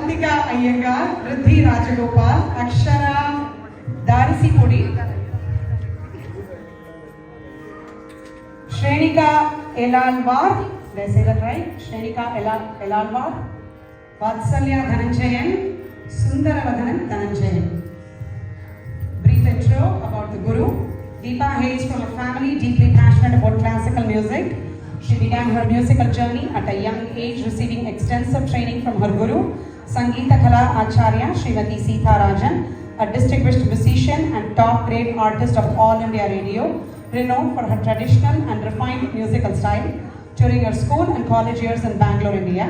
Avantika Iyengar, Riddhi Rajagopal, Akshara Darisipudi, Shrenika Elalwar, did I say that right? Shrenika Elalwar, Vatsalya Dhananjayan, Sundaravadhanan Dhananjayan. Brief intro about the Guru. Deepa hails from a family deeply passionate about classical music. She began her musical journey at a young age, receiving extensive training from her Guru, Sangeeta Kala Acharya Srimati Sita Rajan, a distinguished musician and top-grade artist of All India Radio, renowned for her traditional and refined musical style. During her school and college years in Bangalore, India,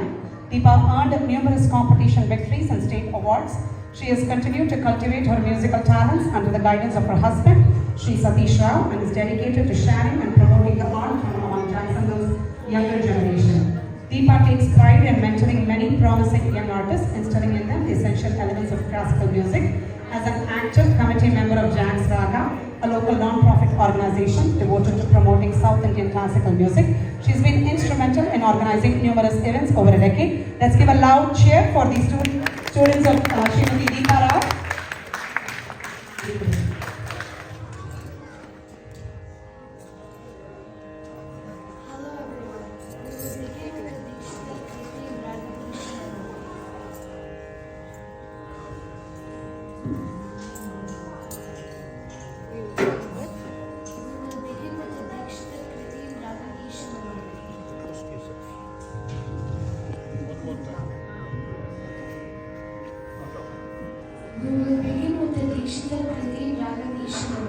Deepa earned numerous competition victories and state awards. She has continued to cultivate her musical talents under the guidance of her husband, Sri Satish Rao, and is dedicated to sharing and promoting the art from among Jacksonville's younger generation. Deepa takes pride in mentoring many promising young artists, instilling in them the essential elements of classical music. As an active committee member of Jags Raga, a local non-profit organization devoted to promoting South Indian classical music, she's been instrumental in organizing numerous events over a decade. Let's give a loud cheer for these students of Srimati Deepa Rao. We will begin with the Dikshita Kriti Raga Dikshita.